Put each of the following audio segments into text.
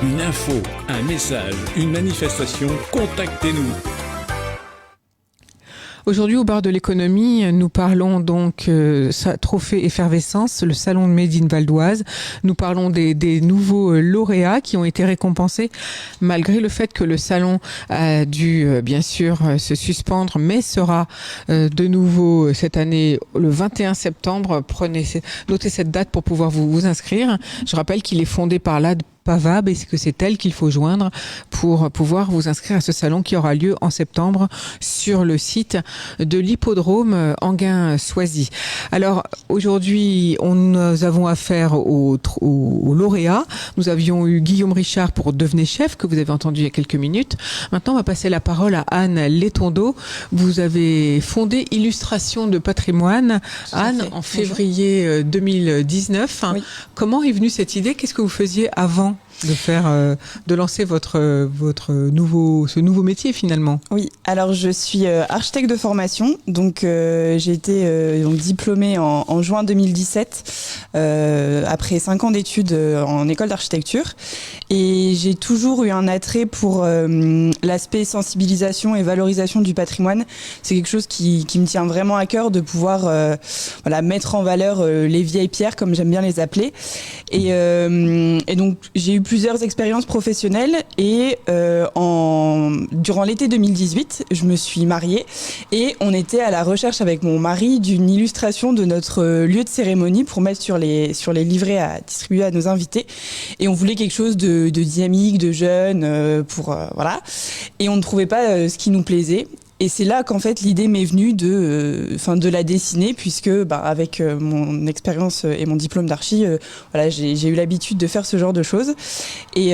Une info, un message, une manifestation, contactez-nous. Aujourd'hui, au bar de l'économie, nous parlons donc trophée effervescence, le salon de Made in Val d'Oise. Nous parlons des nouveaux lauréats qui ont été récompensés, malgré le fait que le salon a dû bien sûr se suspendre, mais sera de nouveau cette année le 21 septembre. Notez cette date pour pouvoir vous inscrire. Je rappelle qu'il est fondé par l'AD Pavab et que c'est elle qu'il faut joindre pour pouvoir vous inscrire à ce salon qui aura lieu en septembre sur le site de l'hippodrome Enghien-Soisy. Alors aujourd'hui, nous avons affaire aux lauréats. Nous avions eu Guillaume Richard pour Devenez chef, que vous avez entendu il y a quelques minutes. Maintenant, on va passer la parole à Anne Letondeau. Vous avez fondé Illustration de patrimoine, Anne, en février 2019. Oui. Comment est venue cette idée? Qu'est-ce que vous faisiez avant de lancer ce nouveau métier finalement? Oui, alors je suis architecte de formation, donc j'ai été diplômée en juin 2017 après 5 ans d'études en école d'architecture, et j'ai toujours eu un attrait pour l'aspect sensibilisation et valorisation du patrimoine. C'est quelque chose qui me tient vraiment à cœur, de pouvoir mettre en valeur les vieilles pierres, comme j'aime bien les appeler, et donc j'ai eu plusieurs expériences professionnelles, et durant l'été 2018, je me suis mariée et on était à la recherche avec mon mari d'une illustration de notre lieu de cérémonie pour mettre sur les livrets à distribuer à nos invités, et on voulait quelque chose de dynamique, de jeune, et on ne trouvait pas ce qui nous plaisait. Et c'est là qu'en fait l'idée m'est venue de la dessiner, puisque avec mon expérience et mon diplôme d'archi, j'ai eu l'habitude de faire ce genre de choses. Et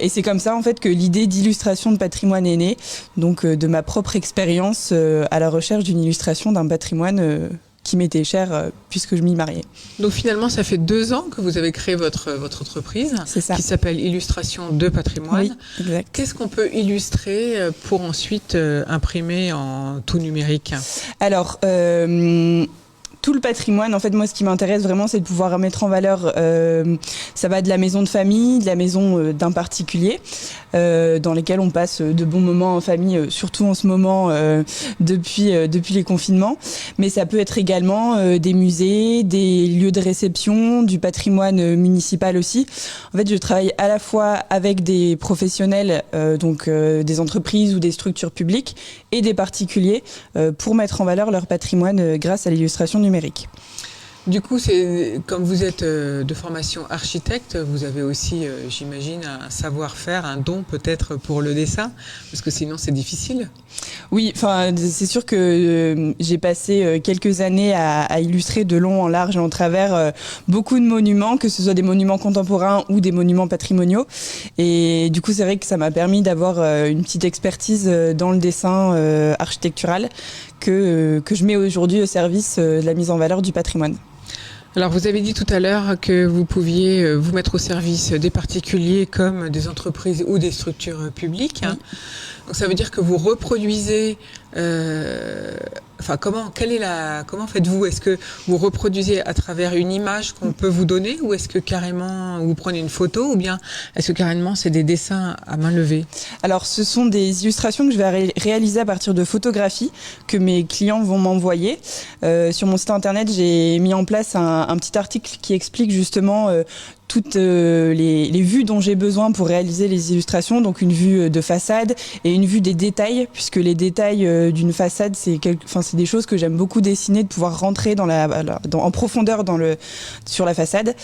c'est comme ça en fait que l'idée d'illustration de patrimoine est née, donc de ma propre expérience à la recherche d'une illustration d'un patrimoine qui m'était cher puisque je m'y mariais. Donc finalement, ça fait 2 ans que vous avez créé votre entreprise, qui s'appelle Illustration de patrimoine. Oui, exact. Qu'est-ce qu'on peut illustrer pour ensuite imprimer en tout numérique? Alors, tout le patrimoine, en fait, moi, ce qui m'intéresse vraiment, c'est de pouvoir mettre en valeur, ça va de la maison de famille, de la maison d'un particulier, dans lesquelles on passe de bons moments en famille, surtout en ce moment, depuis les confinements. Mais ça peut être également des musées, des lieux de réception, du patrimoine municipal aussi. En fait, je travaille à la fois avec des professionnels, des entreprises ou des structures publiques, et des particuliers, pour mettre en valeur leur patrimoine grâce à l'illustration numérique. Du coup, comme vous êtes de formation architecte, vous avez aussi, j'imagine, un savoir-faire, un don peut-être pour le dessin, parce que sinon c'est difficile. Oui, c'est sûr que j'ai passé quelques années à illustrer de long en large et en travers beaucoup de monuments, que ce soit des monuments contemporains ou des monuments patrimoniaux. Et du coup, c'est vrai que ça m'a permis d'avoir une petite expertise dans le dessin architectural que je mets aujourd'hui au service de la mise en valeur du patrimoine. Alors, vous avez dit tout à l'heure que vous pouviez vous mettre au service des particuliers comme des entreprises ou des structures publiques. Oui. Donc, ça veut dire que vous reproduisez... comment faites-vous? Est-ce que vous reproduisez à travers une image qu'on peut vous donner, ou est-ce que carrément vous prenez une photo, ou bien est-ce que carrément c'est des dessins à main levée? Alors, ce sont des illustrations que je vais réaliser à partir de photographies que mes clients vont m'envoyer. Sur mon site internet, j'ai mis en place un petit article qui explique justement toutes les vues dont j'ai besoin pour réaliser les illustrations, donc une vue de façade et une vue des détails, puisque les détails d'une façade, c'est des choses que j'aime beaucoup dessiner, de pouvoir rentrer en profondeur sur la façade.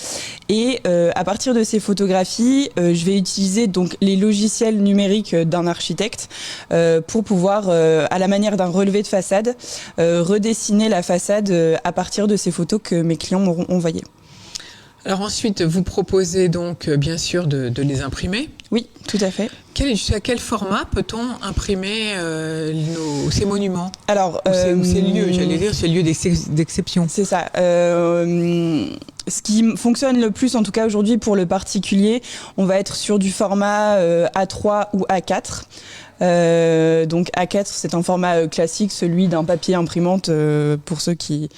Et à partir de ces photographies, je vais utiliser donc les logiciels numériques d'un architecte pour pouvoir, à la manière d'un relevé de façade, redessiner la façade à partir de ces photos que mes clients m'auront envoyées. Alors ensuite, vous proposez donc bien sûr de les imprimer. Oui, tout à fait. Jusqu'à quel format peut-on imprimer ces monuments? Alors, ou ces lieux, j'allais dire, ces lieux d'exception. C'est ça. Ce qui fonctionne le plus, en tout cas aujourd'hui pour le particulier, on va être sur du format A3 ou A4. Donc A4, c'est un format classique, celui d'un papier imprimante pour ceux qui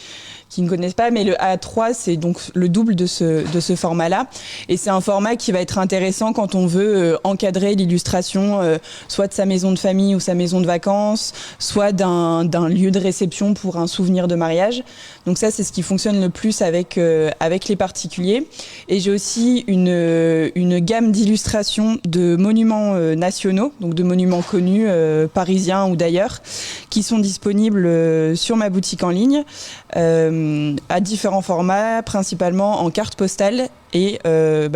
qui ne connaissent pas, mais le A3, c'est donc le double de ce format-là. Et c'est un format qui va être intéressant quand on veut encadrer l'illustration, soit de sa maison de famille ou sa maison de vacances, soit d'un lieu de réception pour un souvenir de mariage. Donc ça, c'est ce qui fonctionne le plus avec les particuliers. Et j'ai aussi une gamme d'illustrations de monuments nationaux, donc de monuments connus, parisiens ou d'ailleurs, qui sont disponibles sur ma boutique en ligne, à différents formats, principalement en carte postale et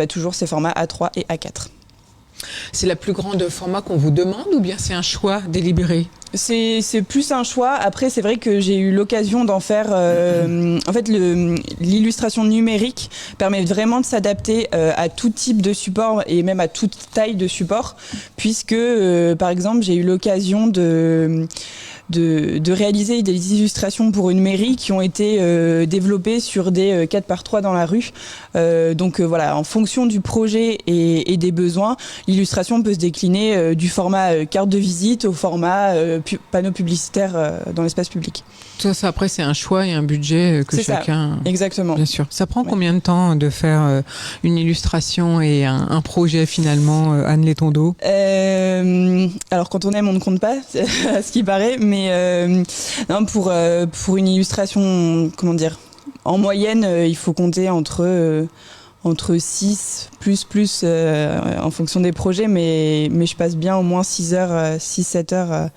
toujours ces formats A3 et A4. C'est la plus grande format qu'on vous demande ou bien c'est un choix délibéré ? C'est plus un choix. Après, c'est vrai que j'ai eu l'occasion d'en faire. En fait, l'illustration numérique permet vraiment de s'adapter à tout type de support et même à toute taille de support, puisque, par exemple, j'ai eu l'occasion de réaliser des illustrations pour une mairie qui ont été développées sur des 4x3 dans la rue. Donc voilà, en fonction du projet et des besoins, l'illustration peut se décliner du format carte de visite au format panneau publicitaire dans l'espace public. Tout ça, après, c'est un choix et un budget que chacun... Ça, exactement. Bien sûr. Ça prend combien de temps de faire une illustration et un projet finalement, Anne Letondo ? Alors quand on aime, on ne compte pas, à ce qui paraît, mais non, pour une illustration, comment dire, en moyenne, il faut compter entre 6 plus en fonction des projets, mais je passe bien au moins 6-7 heures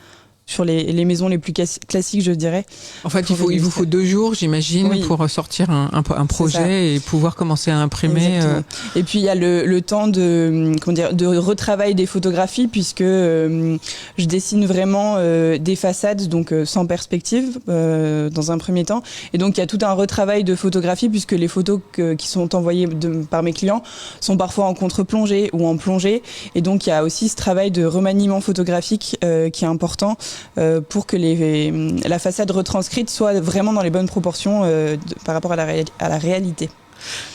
sur les maisons les plus classiques, je dirais. En fait, il vous faut 2 jours, j'imagine, oui, pour sortir un projet et pouvoir commencer à imprimer. Et puis il y a le temps de retravail des photographies, puisque je dessine vraiment des façades, donc sans perspective dans un premier temps. Et donc il y a tout un retravail de photographie, puisque les photos qui sont envoyées par mes clients sont parfois en contre-plongée ou en plongée. Et donc il y a aussi ce travail de remaniement photographique qui est important, pour que la façade retranscrite soit vraiment dans les bonnes proportions par rapport à la réalité.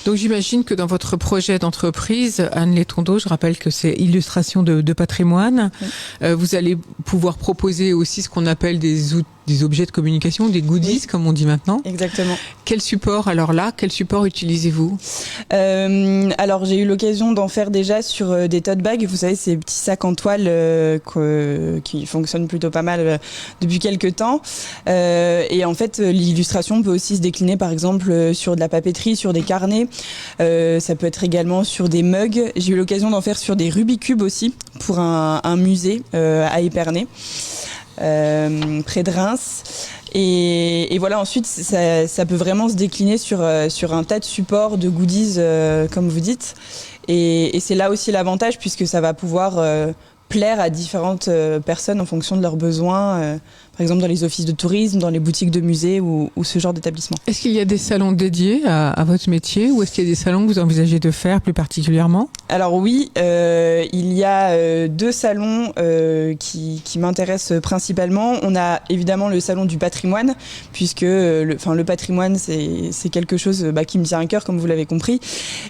Donc j'imagine que dans votre projet d'entreprise, Anne Letondo, je rappelle que c'est illustration de patrimoine, oui, vous allez pouvoir proposer aussi ce qu'on appelle des objets de communication, des goodies, oui, comme on dit maintenant. Exactement. Quel support, alors là, quel support utilisez-vous ? Alors j'ai eu l'occasion d'en faire déjà sur des tote bags, vous savez, ces petits sacs en toile qui fonctionnent plutôt pas mal depuis quelques temps. Et en fait, l'illustration peut aussi se décliner par exemple sur de la papeterie, sur des carnets. Ça peut être également sur des mugs. J'ai eu l'occasion d'en faire sur des Rubik's aussi pour un musée à Épernay. Près de Reims, et voilà, ensuite ça peut vraiment se décliner sur un tas de supports, de goodies, comme vous dites, et c'est là aussi l'avantage, puisque ça va pouvoir plaire à différentes personnes en fonction de leurs besoins, par exemple dans les offices de tourisme, dans les boutiques de musées ou ce genre d'établissement. Est-ce qu'il y a des salons dédiés à votre métier, ou est-ce qu'il y a des salons que vous envisagez de faire plus particulièrement ? Alors oui, il y a 2 salons qui m'intéressent principalement. On a évidemment le salon du patrimoine, puisque le patrimoine c'est quelque chose qui me tient à cœur, comme vous l'avez compris.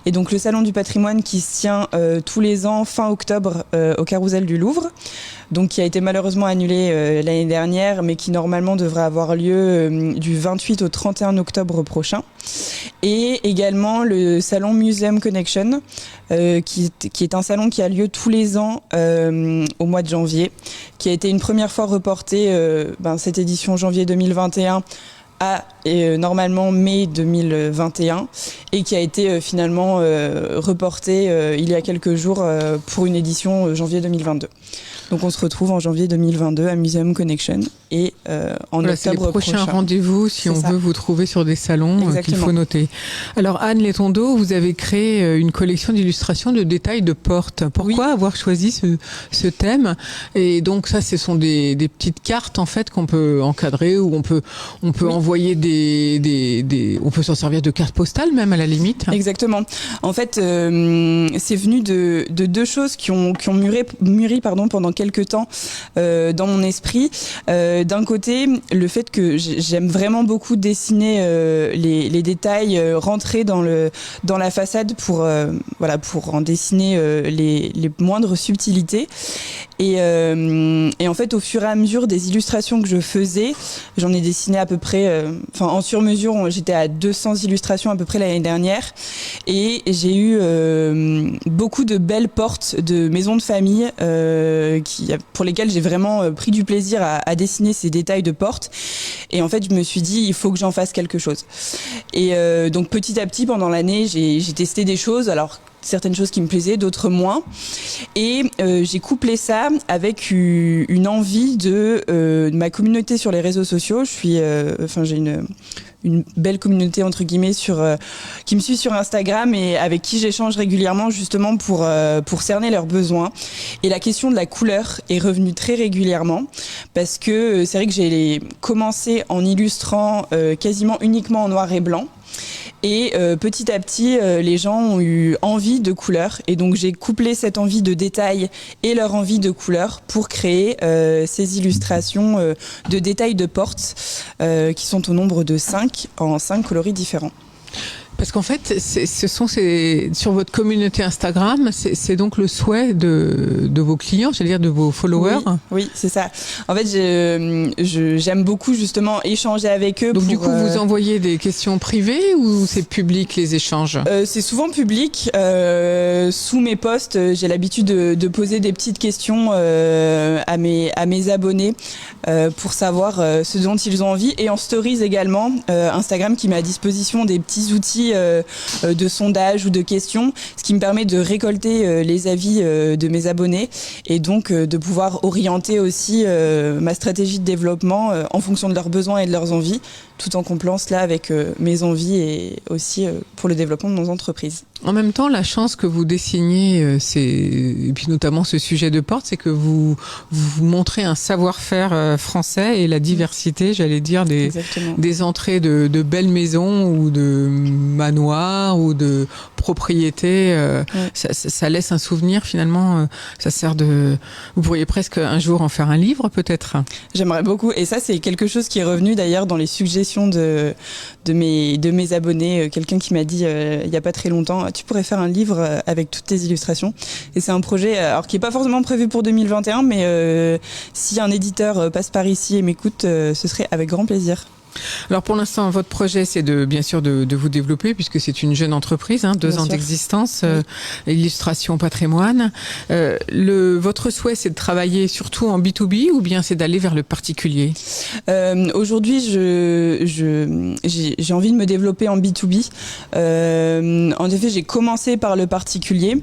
Et donc le salon du patrimoine qui se tient tous les ans fin octobre au Carrousel du Louvre, donc qui a été malheureusement annulé l'année dernière, mais qui normalement devrait avoir lieu du 28 au 31 octobre prochain. Et également le salon Museum Connection, qui est un salon qui a lieu tous les ans au mois de janvier, qui a été une première fois reporté, cette édition janvier 2021 à normalement mai 2021, et qui a été finalement reporté il y a quelques jours pour une édition janvier 2022. Donc on se retrouve en janvier 2022 à Museum Connection et en octobre prochain. C'est le prochain rendez-vous si on veut vous trouver sur des salons qu'il faut noter. Alors Anne Letondo, vous avez créé une collection d'illustrations de détails de portes. Pourquoi avoir choisi ce thème ? Et donc ça, ce sont des petites cartes en fait qu'on peut encadrer, ou on peut envoyer on peut s'en servir de cartes postales même à la limite. Exactement. En fait, c'est venu de 2 choses qui ont mûri pendant quelques temps dans mon esprit. D'un côté, le fait que j'aime vraiment beaucoup dessiner les détails, rentrer dans la façade pour en dessiner les moindres subtilités. Et en fait, au fur et à mesure des illustrations que je faisais, j'en ai dessiné à peu près, en sur-mesure, j'étais à 200 illustrations à peu près l'année dernière. Et j'ai eu beaucoup de belles portes de maisons de famille pour lesquelles j'ai vraiment pris du plaisir à dessiner ces détails de portes. Et en fait, je me suis dit, il faut que j'en fasse quelque chose. Et donc petit à petit, pendant l'année, j'ai testé des choses. Alors certaines choses qui me plaisaient, d'autres moins. Et j'ai couplé ça avec une envie de ma communauté sur les réseaux sociaux. J'ai une belle communauté entre guillemets qui me suit sur Instagram et avec qui j'échange régulièrement justement pour cerner leurs besoins. Et la question de la couleur est revenue très régulièrement parce que c'est vrai que j'ai commencé en illustrant quasiment uniquement en noir et blanc. Et petit à petit, les gens ont eu envie de couleur. Et donc, j'ai couplé cette envie de détail et leur envie de couleur pour créer ces illustrations de détails de portes qui sont au nombre de 5 en 5 coloris différents. Parce qu'en fait, sur votre communauté Instagram, c'est donc le souhait de vos clients, j'allais dire de vos followers. Oui, c'est ça. En fait, j'aime beaucoup justement échanger avec eux. Donc du coup, vous envoyez des questions privées ou c'est public les échanges ? C'est souvent public. Sous mes posts, j'ai l'habitude de poser des petites questions à mes abonnés pour savoir ce dont ils ont envie. Et en stories également, Instagram qui met à disposition des petits outils de sondage ou de questions, ce qui me permet de récolter les avis de mes abonnés et donc de pouvoir orienter aussi ma stratégie de développement en fonction de leurs besoins et de leurs envies, tout en complétant cela avec mes envies et aussi pour le développement de nos entreprises. En même temps, la chance que vous dessiniez, et puis notamment ce sujet de porte, c'est que vous montrez un savoir-faire français et la diversité, j'allais dire, des entrées de belles maisons ou de manoirs ou de propriétés. Ça laisse un souvenir finalement. Ça sert vous pourriez presque un jour en faire un livre peut-être. J'aimerais beaucoup. Et ça, c'est quelque chose qui est revenu d'ailleurs dans les suggestions de mes abonnés. Quelqu'un qui m'a dit il n'y a pas très longtemps, tu pourrais faire un livre avec toutes tes illustrations. Et c'est un projet alors qui n'est pas forcément prévu pour 2021, mais si un éditeur passe par ici et m'écoute, ce serait avec grand plaisir. Alors pour l'instant, votre projet, c'est bien sûr de vous développer puisque c'est une jeune entreprise, 2 ans d'existence, illustration patrimoine. Votre souhait, c'est de travailler surtout en B2B ou bien c'est d'aller vers le particulier ? Aujourd'hui, j'ai envie de me développer en B2B. En effet, j'ai commencé par le particulier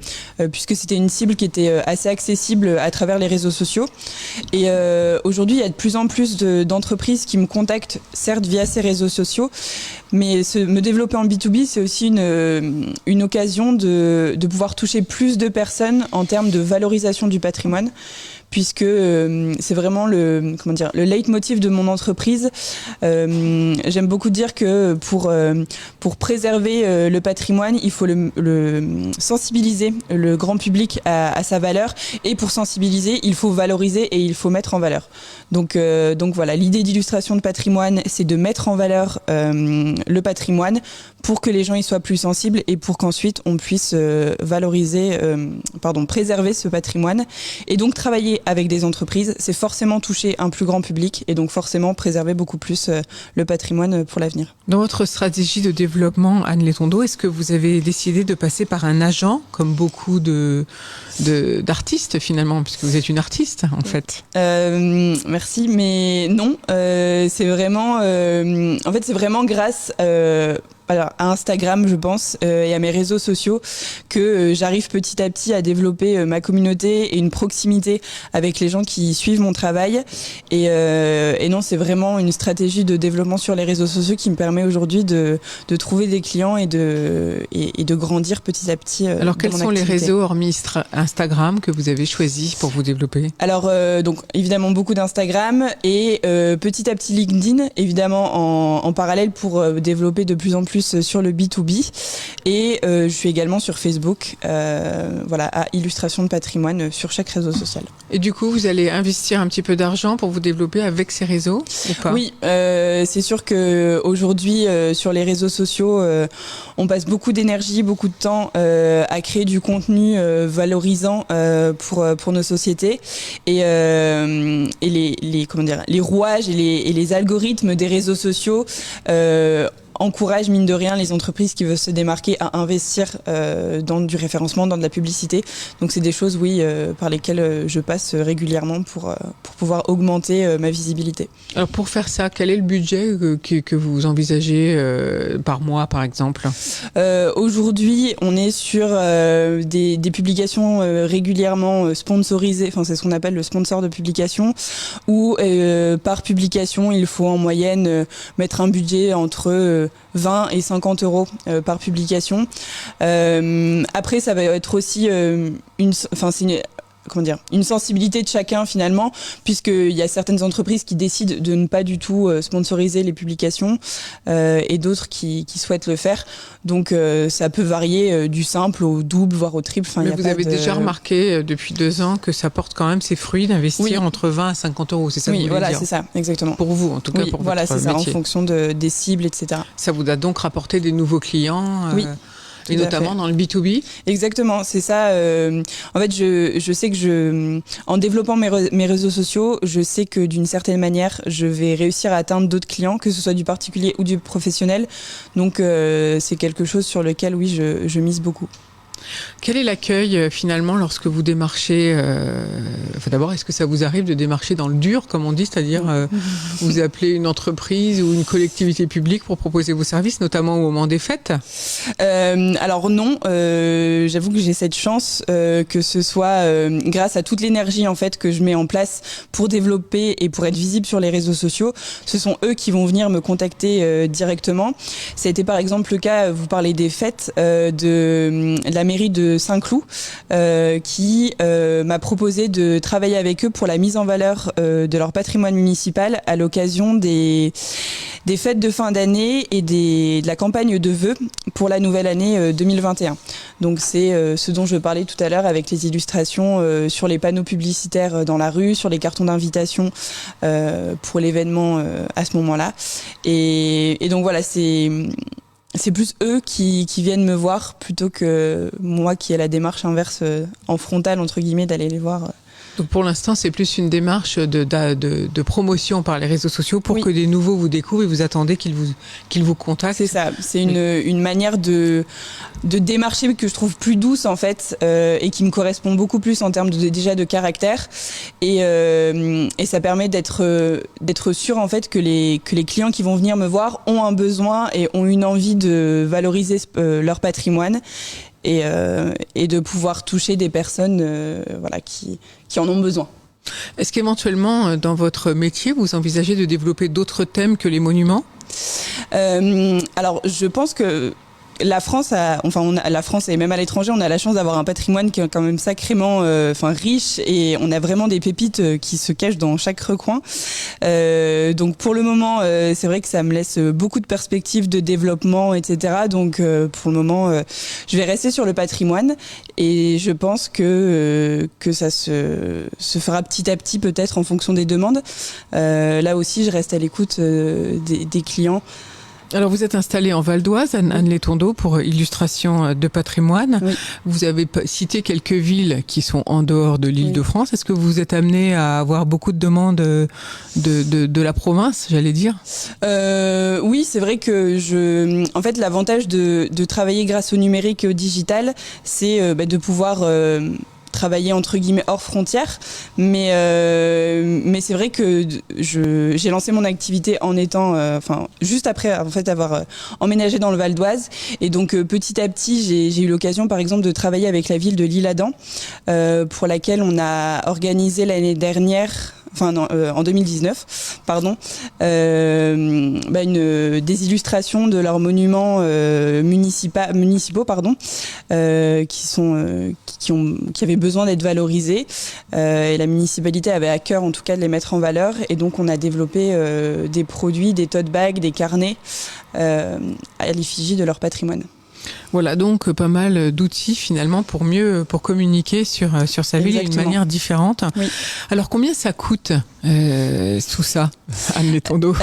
puisque c'était une cible qui était assez accessible à travers les réseaux sociaux. Et aujourd'hui, il y a de plus en plus d'entreprises qui me contactent, certes via ces réseaux sociaux, mais me développer en B2B, c'est aussi une occasion de pouvoir toucher plus de personnes en termes de valorisation du patrimoine, puisque c'est vraiment le leitmotiv de mon entreprise. J'aime beaucoup dire que pour préserver le patrimoine, il faut le sensibiliser le grand public à sa valeur, et pour sensibiliser, il faut valoriser et il faut mettre en valeur. Donc voilà, l'idée d'illustration de patrimoine, c'est de mettre en valeur le patrimoine pour que les gens y soient plus sensibles et pour qu'ensuite on puisse préserver ce patrimoine. Et donc travailler avec des entreprises, c'est forcément toucher un plus grand public et donc forcément préserver beaucoup plus le patrimoine pour l'avenir. Dans votre stratégie de développement, Anne Letondo, est-ce que vous avez décidé de passer par un agent, comme beaucoup d'artistes finalement, puisque vous êtes une artiste en fait? Merci, mais non. C'est vraiment, c'est vraiment grâce à Instagram, je pense, et à mes réseaux sociaux que j'arrive petit à petit à développer ma communauté et une proximité avec les gens qui suivent mon travail. Et non, c'est vraiment une stratégie de développement sur les réseaux sociaux qui me permet aujourd'hui de trouver des clients et de grandir petit à petit. Alors, quels sont les réseaux hormis Instagram que vous avez choisis pour vous développer? Alors, donc évidemment beaucoup d'Instagram et petit à petit LinkedIn, évidemment en parallèle pour développer de plus en plus plus sur le B2B. Et je suis également sur Facebook, à Illustration de patrimoine sur chaque réseau social. Et du coup, vous allez investir un petit peu d'argent pour vous développer avec ces réseaux ou pas ? Oui, c'est sûr qu'aujourd'hui, sur les réseaux sociaux, on passe beaucoup d'énergie, beaucoup de temps à créer du contenu valorisant pour nos sociétés. Et les rouages et les algorithmes des réseaux sociaux encourage mine de rien les entreprises qui veulent se démarquer à investir dans du référencement, dans de la publicité. Donc c'est des choses, par lesquelles je passe régulièrement pour pouvoir augmenter ma visibilité. Alors pour faire ça, quel est le budget que vous envisagez par mois, par exemple ? Aujourd'hui, on est sur des publications régulièrement sponsorisées. Enfin, c'est ce qu'on appelle le sponsor de publication, où par publication, il faut en moyenne mettre un budget entre 20 et 50 euros par publication. Après, ça va être aussi une sensibilité de chacun finalement, puisqu'il y a certaines entreprises qui décident de ne pas du tout sponsoriser les publications et d'autres qui souhaitent le faire. Donc ça peut varier du simple au double, voire au triple. Mais vous avez déjà remarqué depuis 2 ans que ça porte quand même ses fruits d'investir entre 20 à 50 euros, c'est ça que vous voulez dire ? Oui, voilà, c'est ça, exactement. Pour vous, en tout cas, pour voilà, votre c'est ça, métier. en fonction des cibles, etc. Ça vous a donc rapporté des nouveaux clients Oui. Et notamment dans le B2B ? Exactement, c'est ça. En fait, je sais que en développant mes réseaux sociaux, je sais que d'une certaine manière, je vais réussir à atteindre d'autres clients, que ce soit du particulier ou du professionnel. Donc, c'est quelque chose sur lequel, oui, je mise beaucoup. Quel est l'accueil finalement lorsque vous démarchez d'abord, est-ce que ça vous arrive de démarcher dans le dur, comme on dit, c'est-à-dire vous appelez une entreprise ou une collectivité publique pour proposer vos services, notamment au moment des fêtes ? Alors non, j'avoue que j'ai cette chance que ce soit grâce à toute l'énergie en fait que je mets en place pour développer et pour être visible sur les réseaux sociaux. Ce sont eux qui vont venir me contacter directement. Ça a été par exemple le cas, vous parlez des fêtes de la mairie de Saint-Cloud qui m'a proposé de travailler avec eux pour la mise en valeur de leur patrimoine municipal à l'occasion des fêtes de fin d'année et de la campagne de vœux pour la nouvelle année 2021. Donc c'est ce dont je parlais tout à l'heure avec les illustrations sur les panneaux publicitaires dans la rue, sur les cartons d'invitation pour l'événement à ce moment-là. Et donc voilà, c'est plus eux qui viennent me voir plutôt que moi qui ai la démarche inverse en frontal, entre guillemets, d'aller les voir. Donc pour l'instant, c'est plus une démarche de promotion par les réseaux sociaux pour que des nouveaux vous découvrent et vous attendez qu'ils vous contactent. C'est ça, c'est une manière de démarcher que je trouve plus douce en fait et qui me correspond beaucoup plus en termes déjà de caractère et ça permet d'être sûr en fait que les clients qui vont venir me voir ont un besoin et ont une envie de valoriser leur patrimoine. Et de pouvoir toucher des personnes qui en ont besoin. Est-ce qu'éventuellement, dans votre métier, vous envisagez de développer d'autres thèmes que les monuments ? Alors, je pense que la France la France et même à l'étranger, on a la chance d'avoir un patrimoine qui est quand même sacrément riche et on a vraiment des pépites qui se cachent dans chaque recoin. Donc pour le moment, c'est vrai que ça me laisse beaucoup de perspectives de développement, etc. Donc pour le moment, je vais rester sur le patrimoine et je pense que ça se fera petit à petit peut-être en fonction des demandes. Là aussi, je reste à l'écoute des clients. Alors vous êtes installée en Val d'Oise, Anne-Lé-Tourdeau, pour illustration de patrimoine. Oui. Vous avez cité quelques villes qui sont en dehors de l'Île-de-France. Est-ce que vous êtes amenée à avoir beaucoup de demandes de la province, j'allais dire ? Oui, c'est vrai que en fait, l'avantage de travailler grâce au numérique et au digital, c'est de pouvoir travailler entre guillemets hors frontières, mais c'est vrai que j'ai lancé mon activité en étant juste après en fait avoir emménagé dans le Val d'Oise et donc petit à petit j'ai eu l'occasion par exemple de travailler avec la ville de L'Isle-Adam pour laquelle on a organisé l'année dernière en 2019, pardon, des illustrations de leurs monuments municipaux, qui avaient besoin d'être valorisés, et la municipalité avait à cœur en tout cas de les mettre en valeur, et donc on a développé des produits, des tote bags, des carnets à l'effigie de leur patrimoine. Voilà, donc pas mal d'outils finalement pour communiquer sur sa ville d'une manière différente. Oui. Alors combien ça coûte tout ça, Anne Letondo?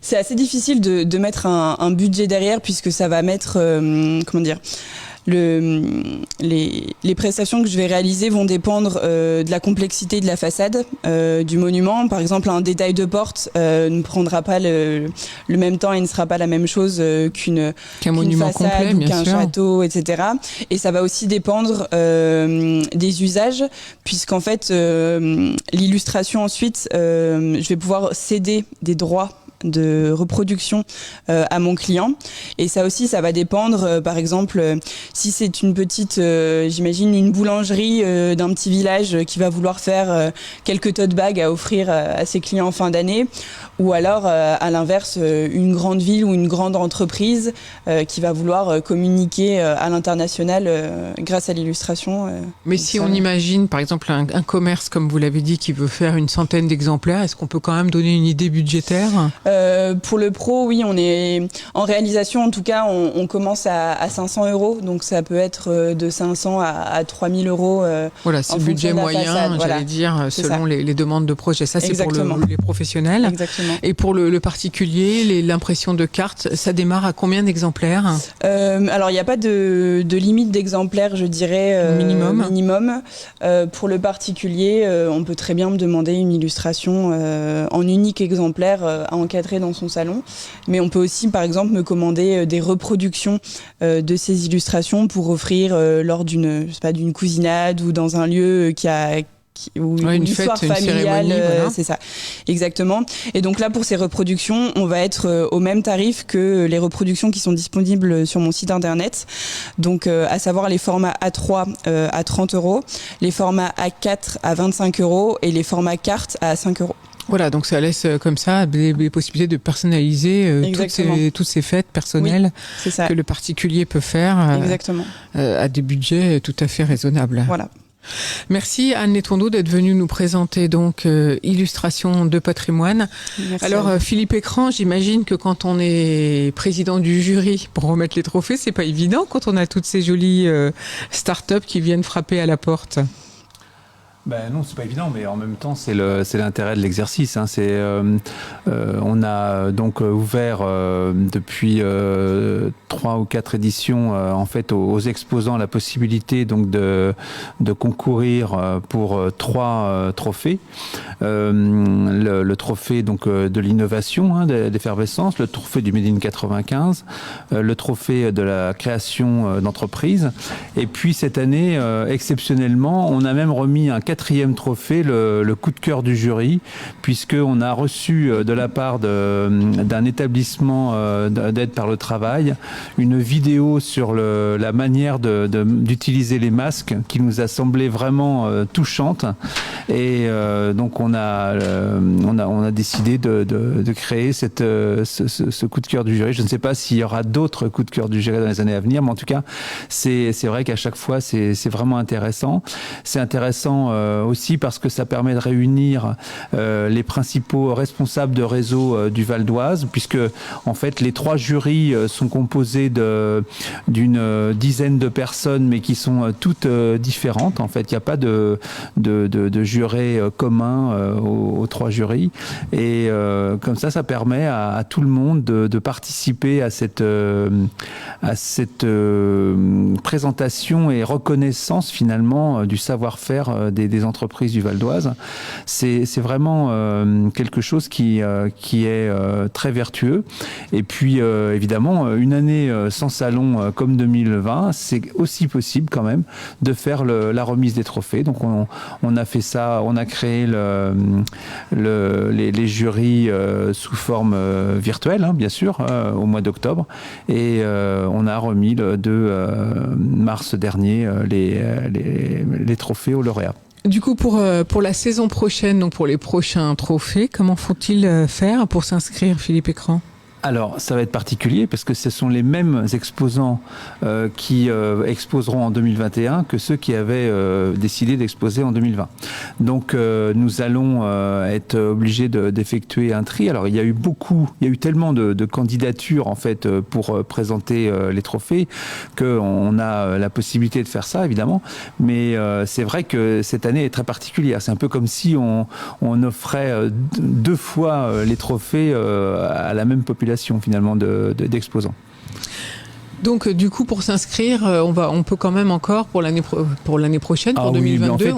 C'est assez difficile de mettre un budget derrière, puisque ça va mettre les prestations que je vais réaliser vont dépendre de la complexité de la façade du monument. Par exemple, un détail de porte ne prendra pas le même temps et ne sera pas la même chose qu'un monument façade complet, ou bien qu'un sûr. château, etc. Et ça va aussi dépendre des usages, puisqu'en fait, l'illustration ensuite, je vais pouvoir céder des droits de reproduction à mon client, et ça aussi, ça va dépendre par exemple si c'est une petite j'imagine une boulangerie d'un petit village qui va vouloir faire quelques tote bags à offrir à ses clients en fin d'année, ou alors à l'inverse une grande ville ou une grande entreprise qui va vouloir communiquer à l'international grâce à l'illustration. Mais si on imagine par exemple un commerce, comme vous l'avez dit, qui veut faire une centaine d'exemplaires, est-ce qu'on peut quand même donner une idée budgétaire? Pour le pro, oui, on est en réalisation, en tout cas, on commence à 500 €, donc ça peut être de 500 à 3000 €. Voilà, c'est le budget moyen, j'allais dire, selon les demandes de projet. Ça, c'est pour les professionnels. Exactement. Et pour le particulier, l'impression de carte, ça démarre à combien d'exemplaires? Alors, il n'y a pas de limite d'exemplaires, je dirais. Minimum. Pour le particulier, on peut très bien me demander une illustration en unique exemplaire à encadrer dans son salon. Mais on peut aussi, par exemple, me commander des reproductions de ces illustrations pour offrir lors d'une cousinade ou dans un lieu ou une histoire familiale, voilà. C'est ça, exactement. Et donc là, pour ces reproductions, on va être au même tarif que les reproductions qui sont disponibles sur mon site internet. Donc, à savoir les formats A3 à 30 €, les formats A4 à 25 € et les formats carte à 5 €. Voilà, donc ça laisse comme ça des possibilités de personnaliser toutes ces fêtes personnelles que le particulier peut faire à des budgets tout à fait raisonnables. Voilà. Merci Anne Letondo d'être venue nous présenter donc illustration de patrimoine. Merci. Alors Philippe Écran, j'imagine que quand on est président du jury pour remettre les trophées, c'est pas évident quand on a toutes ces jolies start-up qui viennent frapper à la porte. Non, c'est pas évident, mais en même temps, c'est l'intérêt de l'exercice. Hein. On a donc ouvert depuis 3 ou 4 éditions, en fait, aux exposants la possibilité donc de concourir pour 3 trophées. Le trophée donc de l'innovation, d'effervescence, le trophée du Made in 95, le trophée de la création d'entreprise. Et puis cette année, exceptionnellement, on a même remis un 4e trophée, le coup de cœur du jury, puisqu'on a reçu de la part d'un établissement d'aide par le travail une vidéo sur la manière d'utiliser les masques qui nous a semblé vraiment touchante. Et donc on a décidé de créer ce coup de cœur du jury. Je ne sais pas s'il y aura d'autres coups de cœur du jury dans les années à venir, mais en tout cas, c'est vrai qu'à chaque fois, c'est vraiment intéressant. C'est intéressant aussi parce que ça permet de réunir les principaux responsables de réseau du Val d'Oise, puisque en fait les 3 jurys sont composés d'une dizaine de personnes, mais qui sont toutes différentes. En fait, il n'y a pas de jurés communs aux 3 jurys, et comme ça permet à tout le monde de participer à cette présentation et reconnaissance finalement du savoir-faire des entreprises du Val d'Oise. C'est vraiment quelque chose qui est très vertueux. Et puis évidemment, une année sans salon comme 2020, c'est aussi possible quand même de faire la remise des trophées. Donc on a fait ça, on a créé les jurys sous forme virtuelle, bien sûr, au mois d'octobre, et on a remis le 2 mars dernier les trophées aux lauréats. Du coup, pour la saison prochaine, donc pour les prochains trophées, comment faut-il faire pour s'inscrire, Philippe Écran ? Alors, ça va être particulier parce que ce sont les mêmes exposants qui exposeront en 2021 que ceux qui avaient décidé d'exposer en 2020. Donc, nous allons être obligés d'effectuer un tri. Alors, il y a eu tellement de candidatures en fait pour présenter les trophées qu'on a la possibilité de faire ça, évidemment. Mais c'est vrai que cette année est très particulière. C'est un peu comme si on offrait 2 fois les trophées à la même population finalement d'exposants. Donc du coup pour s'inscrire, on peut quand même encore pour l'année prochaine, pour 2022,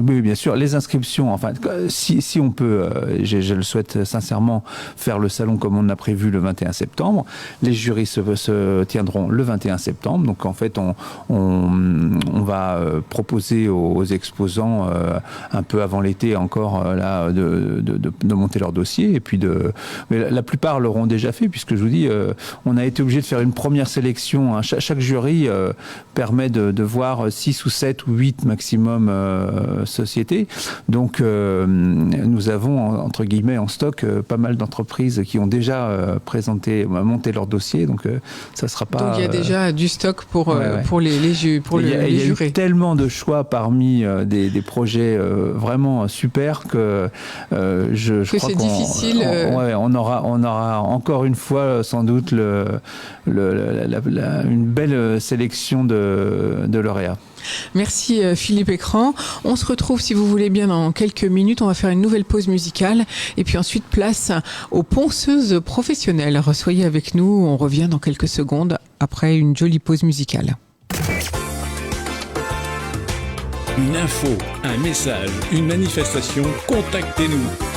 oui, bien sûr, les inscriptions. Enfin, si on peut, je le souhaite sincèrement, faire le salon comme on a prévu le 21 septembre. Les jurys se tiendront le 21 septembre. Donc en fait, on va proposer aux exposants un peu avant l'été encore là de monter leur dossier et puis mais la plupart l'auront déjà fait puisque je vous dis, on a été obligé de faire une première sélection. Chaque jury permet de voir 6 ou 7 ou 8 maximum sociétés. Donc, nous avons, entre guillemets, en stock pas mal d'entreprises qui ont déjà monté leur dossier. Donc, ça sera pas... Donc, il y a déjà du stock pour les jurys. Il y a eu tellement de choix parmi des projets vraiment super que je crois c'est difficile. On aura encore une fois sans doute une belle sélection de lauréats. Merci Philippe Écran. On se retrouve, si vous voulez bien, dans quelques minutes. On va faire une nouvelle pause musicale et puis ensuite place aux ponceuses professionnelles. Soyez avec nous, on revient dans quelques secondes après une jolie pause musicale. Une info, un message, une manifestation, contactez-nous.